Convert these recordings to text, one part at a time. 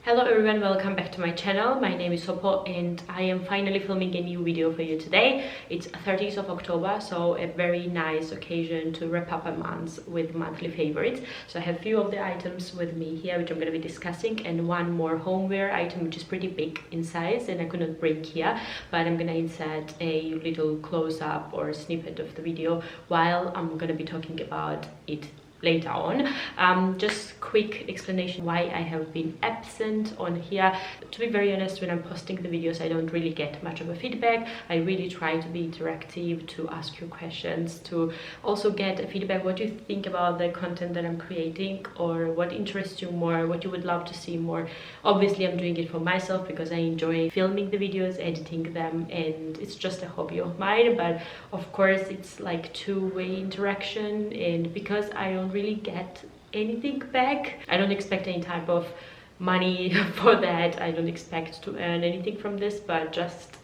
Hello everyone, welcome back to my channel. My name is Sopo and I am finally filming a new video for you today. It's 30th of October, so a very nice occasion to wrap up a month with monthly favorites. So I have a few of the items with me here which I'm going to be discussing, and one more homeware item which is pretty big in size and I could not bring here, but I'm going to insert a little close-up or snippet of the video while I'm going to be talking about it later on. Just quick explanation why I have been absent on here. To be very honest, when I'm posting the videos I don't really get much of a feedback. I really try to be interactive, to ask you questions, to also get a feedback what you think about the content that I'm creating, or what interests you more, what you would love to see more. Obviously I'm doing it for myself because I enjoy filming the videos, editing them, and it's just a hobby of mine, but of course it's like two-way interaction, and because I don't really get anything back, I don't expect any type of money for that. I don't expect to earn anything from this, but just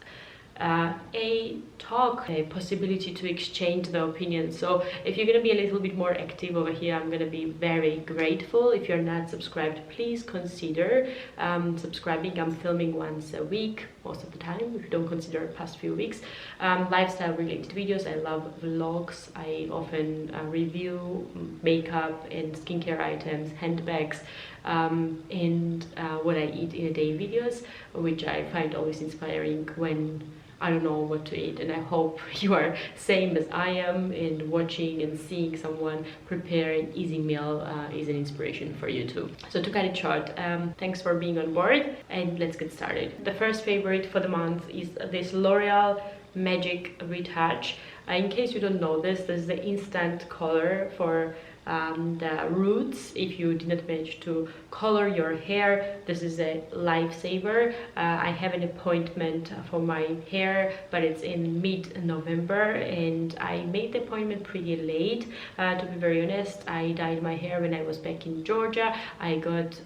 a talk, a possibility to exchange the opinions. So if you're going to be a little bit more active over here, I'm going to be very grateful. If you're not subscribed, please consider subscribing. I'm filming once a week most of the time, if you don't consider past few weeks. Lifestyle related videos. I love vlogs. I often review makeup and skincare items, handbags, and what I eat in a day videos, which I find always inspiring when I don't know what to eat, and I hope you are same as I am, and watching and seeing someone prepare an easy meal is an inspiration for you too. So to cut it short, thanks for being on board and let's get started. The first favorite for the month is this L'Oreal Magic Retouch. In case you don't know this is the instant color for the roots. If you did not manage to color your hair, this is a lifesaver. I have an appointment for my hair, but it's in mid-November, and I made the appointment pretty late. To be very honest, I dyed my hair when I was back in Georgia. I got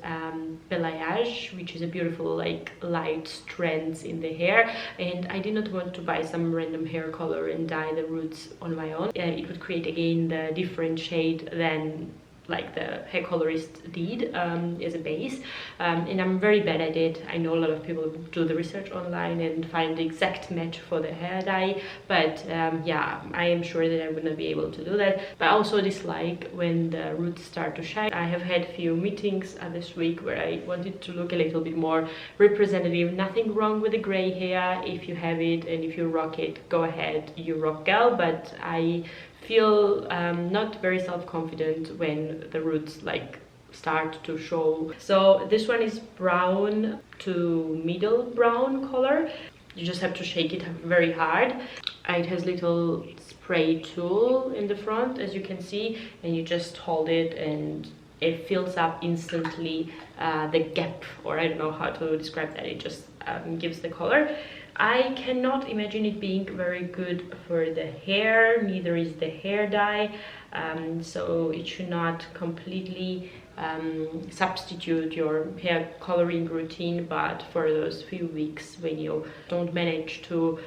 balayage, which is a beautiful like light strands in the hair, and I did not want to buy some random hair color and dye the roots on my own. It would create again the different shade than like the hair colorist did as a base, and I'm very bad at it. I know a lot of people do the research online and find the exact match for the hair dye, but yeah, I am sure that I would not be able to do that. But I also dislike when the roots start to shine. I have had a few meetings this week where I wanted to look a little bit more representative. Nothing wrong with the gray hair. If you have it and if you rock it, go ahead, you rock, girl. But I feel not very self-confident when the roots like start to show. So this one is brown to middle brown color. You just have to shake it very hard. It has little spray tool in the front, as you can see, and you just hold it and it fills up instantly the gap, or I don't know how to describe that. It just gives the color. I cannot imagine it being very good for the hair, neither is the hair dye, so it should not completely substitute your hair coloring routine, but for those few weeks when you don't manage to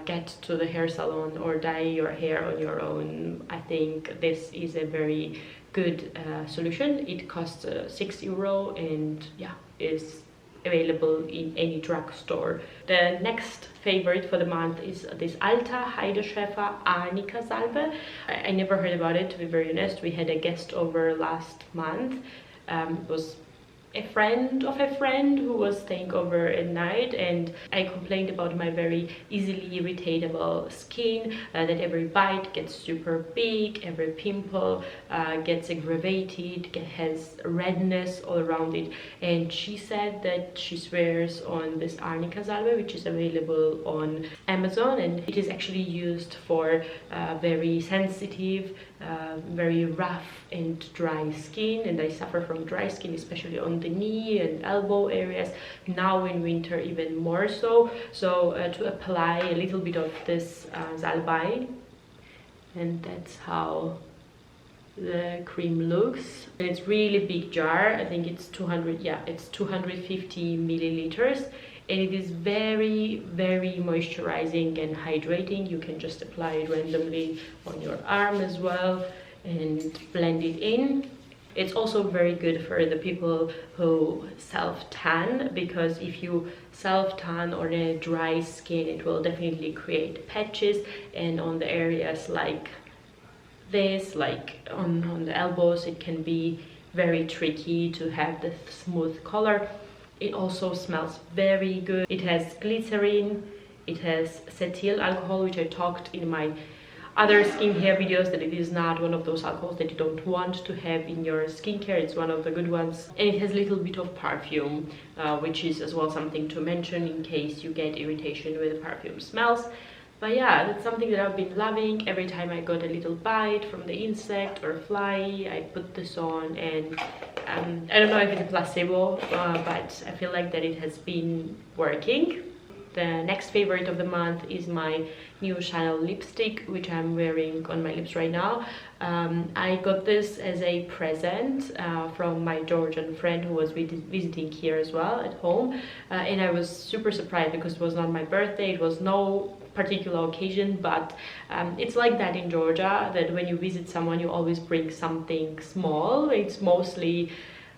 get to the hair salon or dye your hair on your own, I think this is a very good solution. It costs €6 and yeah, is available in any drugstore. The next favorite for the month is this Alta Heideschäfer Arnica salve. I never heard about it, to be very honest. We had a guest over last month. It was a friend of a friend who was staying over at night, and I complained about my very easily irritatable skin, that every bite gets super big, every pimple gets aggravated, has redness all around it, and she said that she swears on this Arnica salve, which is available on Amazon, and it is actually used for very sensitive, very rough and dry skin, and I suffer from dry skin, especially on the knee and elbow areas, now in winter even more so. So to apply a little bit of this salve, and that's how the cream looks. And it's really big jar. I think it's 250 milliliters, and it is very moisturizing and hydrating. You can just apply it randomly on your arm as well and blend it in. It's also very good for the people who self-tan, because if you self-tan on a dry skin, it will definitely create patches, and on the areas like this, like on the elbows, it can be very tricky to have the smooth color. It also smells very good. It has glycerin, it has cetyl alcohol, which I talked in my other skincare videos, that it is not one of those alcohols that you don't want to have in your skincare. It's one of the good ones. And it has a little bit of perfume, which is as well something to mention in case you get irritation with the perfume smells. But yeah, that's something that I've been loving. Every time I got a little bite from the insect or fly, I put this on, and I don't know if it's a placebo, but I feel like that it has been working. The next favorite of the month is my new Chanel lipstick, which I'm wearing on my lips right now. I got this as a present from my Georgian friend who was visiting here as well at home, and I was super surprised because it was not my birthday, it was no particular occasion, but it's like that in Georgia, that when you visit someone you always bring something small. It's mostly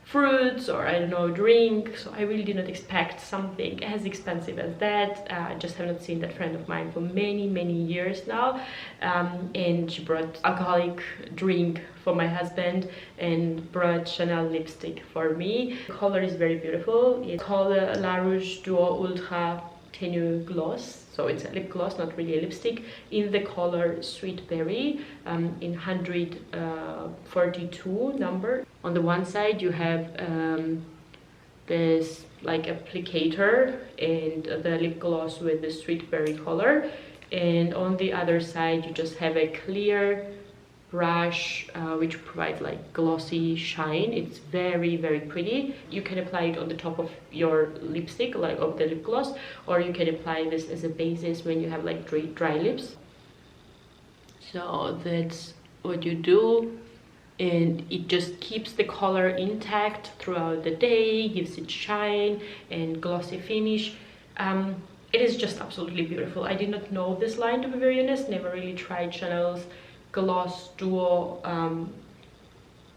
fruits or I don't know, drink, so I really did not expect something as expensive as that. I just have not seen that friend of mine for many years now, and she brought alcoholic drink for my husband and brought Chanel lipstick for me. The color is very beautiful. It's called La Rouge Duo Ultra Tenue Gloss, so it's a lip gloss, not really a lipstick, in the color Sweet Berry, in 142 number. On the one side you have this like applicator and the lip gloss with the Sweet Berry color, and on the other side you just have a clear brush which provides like glossy shine. It's very pretty. You can apply it on the top of your lipstick, like of the lip gloss, or you can apply this as a basis when you have like dry lips. So that's what you do, and it just keeps the color intact throughout the day, gives it shine and glossy finish. It is just absolutely beautiful. I did not know this line, to be very honest. Never really tried Chanel's gloss duo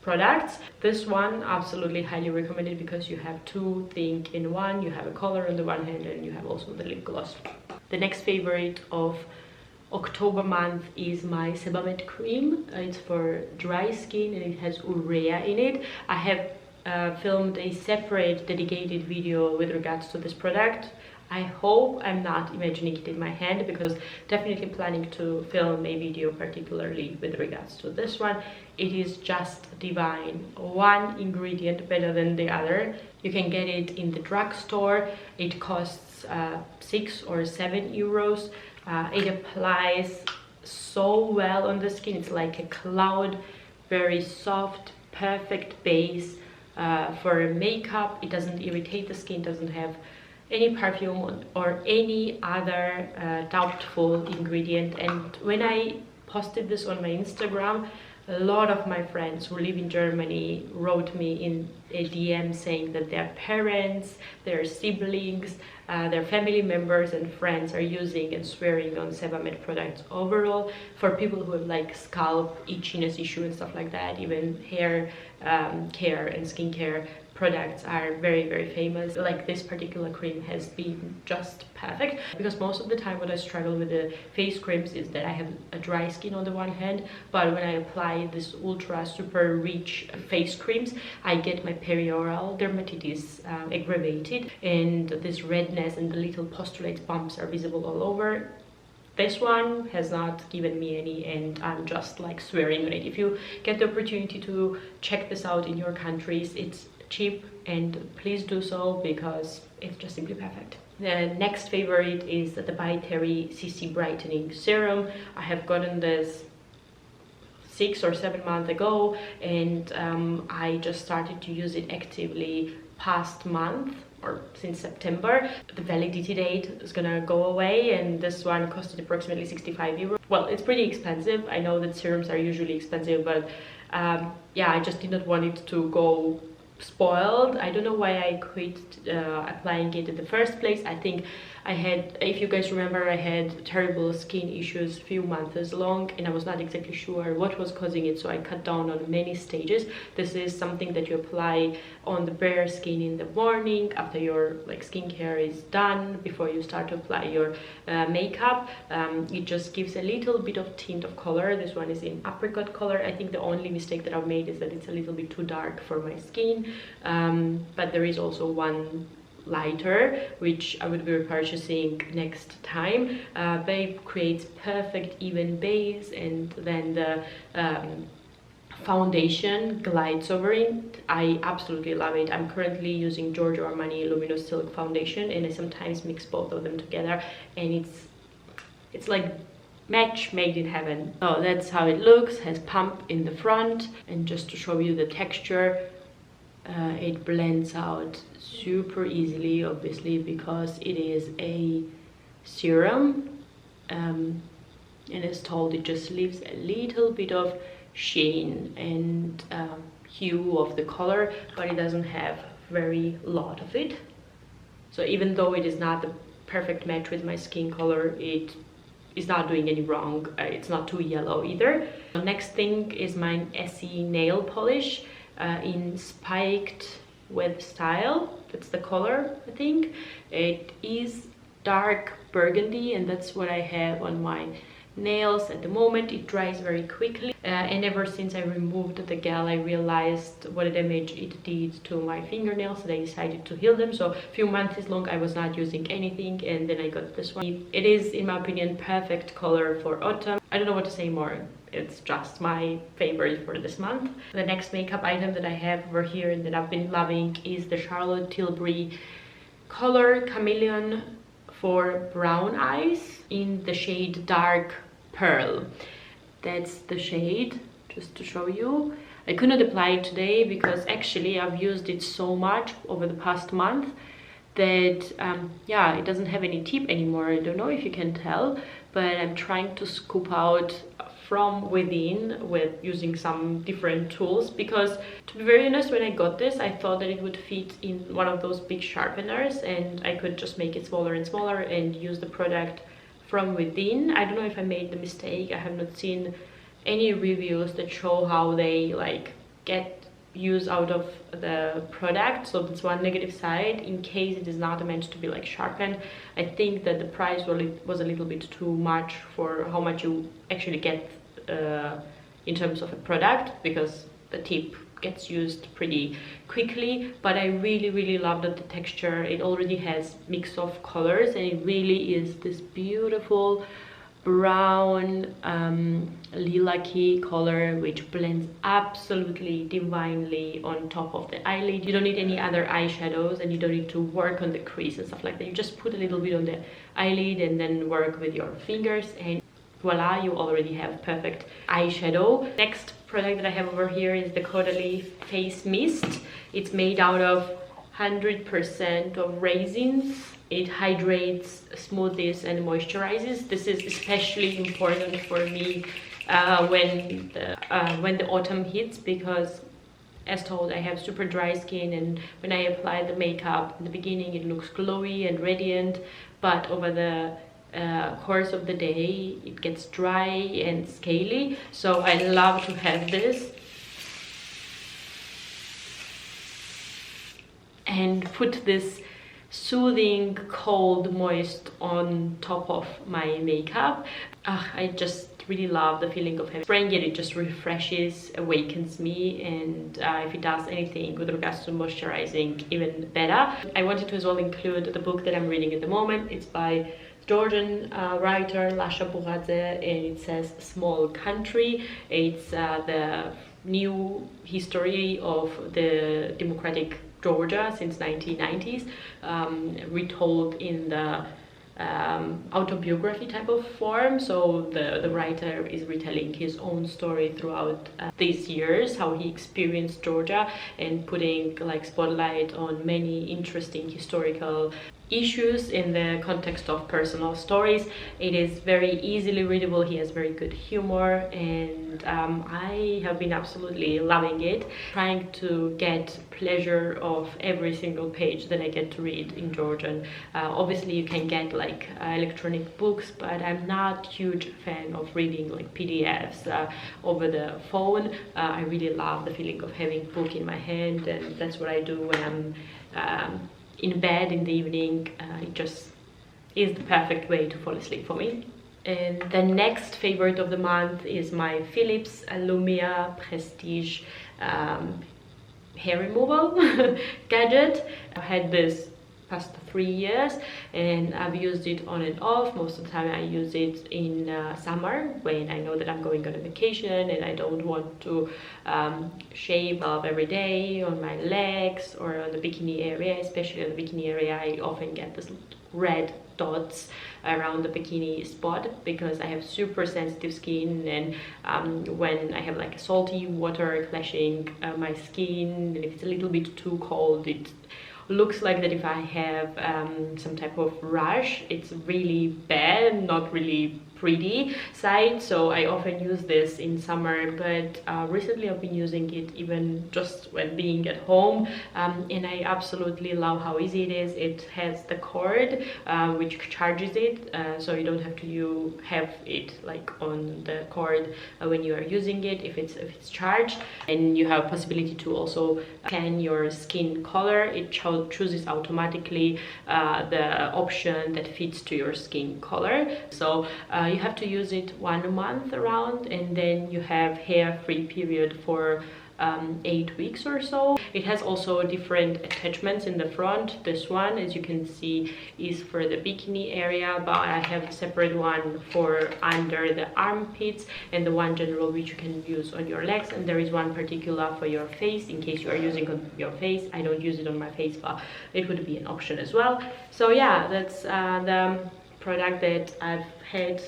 products. This one absolutely highly recommended because you have two things in one. You have a color on the one hand and you have also the lip gloss. The next favorite of October month is my Sebamed cream. It's for dry skin and it has urea in it. I have filmed a separate dedicated video with regards to this product. I hope I'm not imagining it in my hand, because definitely planning to film a video particularly with regards to this one. It is just divine. One ingredient better than the other. You can get it in the drugstore. It costs 6 or 7 euros. It applies so well on the skin. It's like a cloud, very soft, perfect base for makeup. It doesn't irritate the skin, doesn't have any perfume or any other doubtful ingredient. And when I posted this on my Instagram, a lot of my friends who live in Germany wrote me in a DM saying that their parents, their siblings, their family members and friends are using and swearing on Sebamed products overall. For people who have like scalp itchiness issue and stuff like that, even hair care and skincare products are very famous. Like this particular cream has been just perfect, because most of the time what I struggle with the face creams is that I have a dry skin on the one hand, but when I apply this ultra super rich face creams, I get my perioral dermatitis aggravated, and this redness and the little postulate bumps are visible all over. This one has not given me any, and I'm just like swearing on it. If you get the opportunity to check this out in your countries, it's cheap, and please do so because it's just simply perfect. The next favorite is the By Terry CC Brightening Serum. I have gotten this 6 or 7 months ago, and I just started to use it actively past month, or since September. The validity date is gonna go away, and this one costed approximately 65 euros. Well, it's pretty expensive. I know that serums are usually expensive, but yeah, I just did not want it to go spoiled. I don't know why I quit applying it in the first place. I think I had, if you guys remember, I had terrible skin issues few months long, and I was not exactly sure what was causing it, so I cut down on many stages. This is something that you apply on the bare skin in the morning after your like skincare is done, before you start to apply your makeup. It just gives a little bit of tint of color. This one is in apricot color. I think the only mistake that I've made is that it's a little bit too dark for my skin, but there is also one lighter which I would be repurchasing next time. They creates perfect even base, and then the foundation glides over it. I absolutely love it. I'm currently using Giorgio Armani Luminous Silk foundation, and I sometimes mix both of them together, and it's like match made in heaven. So that's how it looks. Has pump in the front, and just to show you the texture, it blends out super easily, obviously, because it is a serum, and as told, it just leaves a little bit of sheen and hue of the color, but it doesn't have very lot of it. So even though it is not the perfect match with my skin color, it is not doing any wrong. It's not too yellow either. The next thing is my Essie nail polish in Spiked Web Style. That's the color, I think. It is dark burgundy, and that's what I have on my nails at the moment. It dries very quickly, and ever since I removed the gel, I realized what a damage it did to my fingernails, and I decided to heal them. So a few months long I was not using anything, and then I got this one. It is, in my opinion, perfect color for autumn. I don't know what to say more. It's just my favorite for this month. The next makeup item that I have over here and that I've been loving is the Charlotte Tilbury Color Chameleon for brown eyes in the shade Dark Pearl. That's the shade, just to show you. I could not apply it today because actually I've used it so much over the past month that yeah, it doesn't have any tip anymore. I don't know if you can tell, but I'm trying to scoop out from within with using some different tools, because to be very honest, when I got this, I thought that it would fit in one of those big sharpeners and I could just make it smaller and smaller and use the product from within. I don't know if I made the mistake. I have not seen any reviews that show how they like get use out of the product, so that's one negative side. In case it is not meant to be like sharpened, I think that the price was a little bit too much for how much you actually get in terms of a product, because the tip gets used pretty quickly. But I really love that the texture, it already has mix of colors, and it really is this beautiful brown lilac-y color which blends absolutely divinely on top of the eyelid. You don't need any other eyeshadows, and you don't need to work on the crease and stuff like that. You just put a little bit on the eyelid and then work with your fingers, and voila, you already have perfect eyeshadow. Next product that I have over here is the Caudalie Face Mist. It's made out of 100% of raisins. It hydrates, smoothes and moisturizes. This is especially important for me when the autumn hits, because as told, I have super dry skin, and when I apply the makeup in the beginning it looks glowy and radiant, but over the course of the day it gets dry and scaly. So I love to have this and put this soothing cold moist on top of my makeup. I just really love the feeling of spraying it. It just refreshes, awakens me, and if it does anything with regards to moisturizing, even better. I wanted to as well include the book that I'm reading at the moment. It's by Georgian writer Lasha Buradze, and it says Small Country. It's the new history of the democratic Georgia since 1990s, retold in the autobiography type of form. So the writer is retelling his own story throughout these years, how he experienced Georgia, and putting like spotlight on many interesting historical issues in the context of personal stories. It is very easily readable. He has very good humor, and I have been absolutely loving it, trying to get pleasure of every single page that I get to read in Georgian. Obviously you can get like electronic books, but I'm not huge fan of reading like PDFs over the phone. I really love the feeling of having a book in my hand, and that's what I do when I'm in bed in the evening. It just is the perfect way to fall asleep for me. And the next favorite of the month is my Philips Lumea Prestige hair removal gadget. I had this past 3 years and I've used it on and off. Most of the time I use it in summer when I know that I'm going on a vacation and I don't want to shave off every day on my legs or on the bikini area. Especially on the bikini area, I often get this red dots around the bikini spot because I have super sensitive skin, and when I have like salty water clashing my skin, and if it's a little bit too cold, it looks like that if I have some type of rash, it's really bad, not really pretty side. So I often use this in summer, but recently I've been using it even just when being at home, and I absolutely love how easy it is. It has the cord which charges it, so you don't have to have it like on the cord when you are using it if it's charged. And you have possibility to also scan your skin color. It chooses automatically the option that fits to your skin color. So you have to use it 1 month around, and then you have hair-free period for 8 weeks or so. It has also different attachments in the front. This one, as you can see, is for the bikini area, but I have a separate one for under the armpits, and the one general which you can use on your legs, and there is one particular for your face in case you are using on your face. I don't use it on my face, but it would be an option as well. So yeah, that's the product that I've had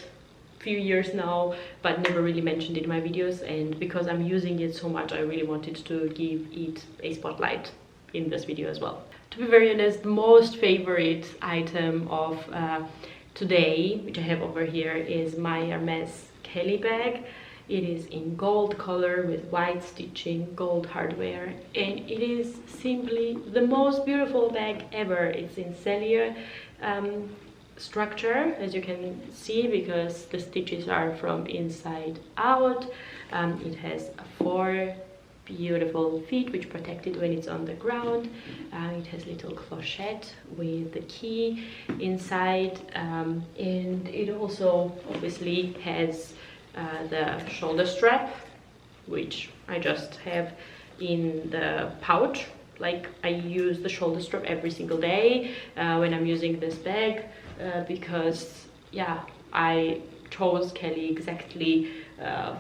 few years now but never really mentioned in my videos, and because I'm using it so much I really wanted to give it a spotlight in this video as well. To be very honest, the most favorite item of today, which I have over here, is my Hermes Kelly bag. It is in gold color with white stitching, gold hardware, and it is simply the most beautiful bag ever. It's in cellular structure, as you can see, because the stitches are from inside out. It has 4 beautiful feet which protect it when it's on the ground. It has little clochette with the key inside, and it also obviously has the shoulder strap, which I just have in the pouch. Like, I use the shoulder strap every single day when I'm using this bag, because yeah, I chose Kelly exactly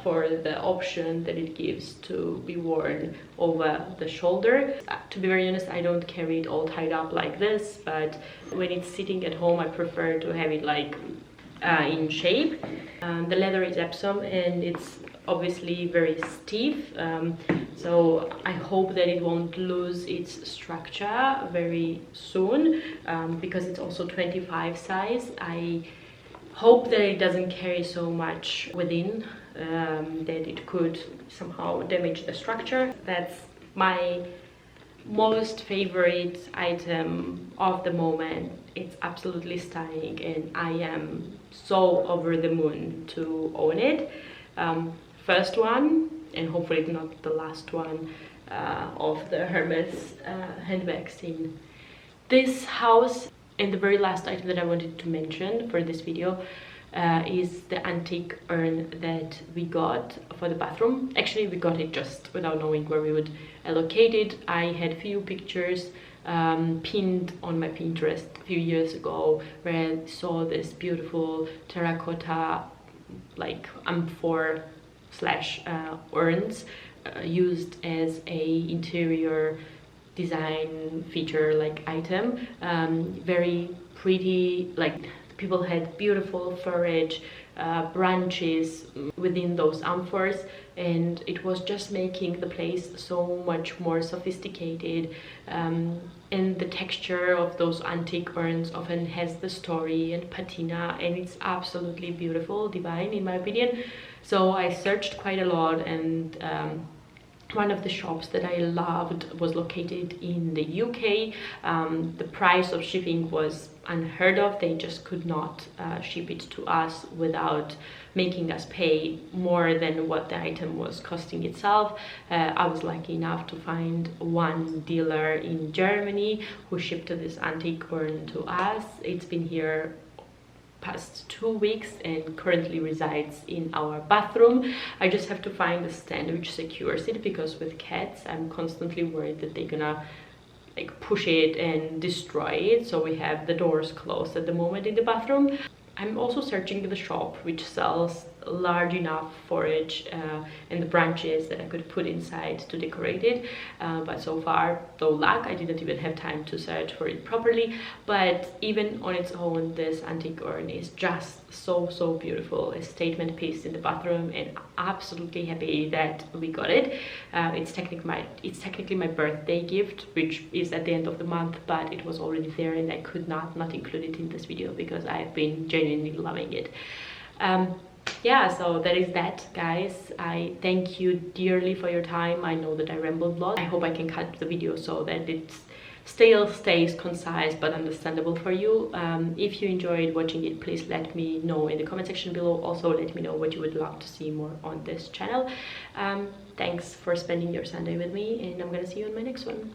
for the option that it gives to be worn over the shoulder. To be very honest, I don't carry it all tied up like this, but when it's sitting at home I prefer to have it like in shape. The leather is Epsom and it's obviously very stiff, so I hope that it won't lose its structure very soon, because it's also 25 size. I hope that it doesn't carry so much within that it could somehow damage the structure. That's my most favorite item of the moment. It's absolutely stunning and I am so over the moon to own it. First one, and hopefully not the last one, of the Hermes handbags in this house. And the very last item that I wanted to mention for this video is the antique urn that we got for the bathroom. Actually, we got it just without knowing where we would allocate it. I had few pictures pinned on my Pinterest a few years ago where I saw this beautiful terracotta like amphor slash urns used as a interior design feature like item. Very pretty, like the People had beautiful foliage branches within those amphors, and it was just making the place so much more sophisticated. And the texture of those antique urns often has the story and patina, and it's absolutely beautiful, divine in my opinion. So I searched quite a lot, and one of the shops that I loved was located in the UK. The price of shipping was unheard of. They just could not ship it to us without making us pay more than what the item was costing itself. I was lucky enough to find one dealer in Germany who shipped this antique urn to us. It's been here past 2 weeks and currently resides in our bathroom. I just have to find a stand which secures it, because with cats I'm constantly worried that they're gonna like push it and destroy it, so we have the doors closed at the moment in the bathroom. I'm also searching the shop which sells large enough forage and the branches that I could put inside to decorate it, but so far, no luck. I didn't even have time to search for it properly. But even on its own, this antique urn is just so beautiful, a statement piece in the bathroom, and absolutely happy that we got it. It's technically my birthday gift, which is at the end of the month, but it was already there and I could not include it in this video because I've been genuinely loving it. Yeah, so that is that, guys. I thank you dearly for your time. I know that I rambled a lot. I hope I can cut the video so that it still stays concise but understandable for you. If you enjoyed watching it, please let me know in the comment section below. Also, let me know what you would love to see more on this channel. Thanks for spending your Sunday with me, and I'm gonna see you in my next one.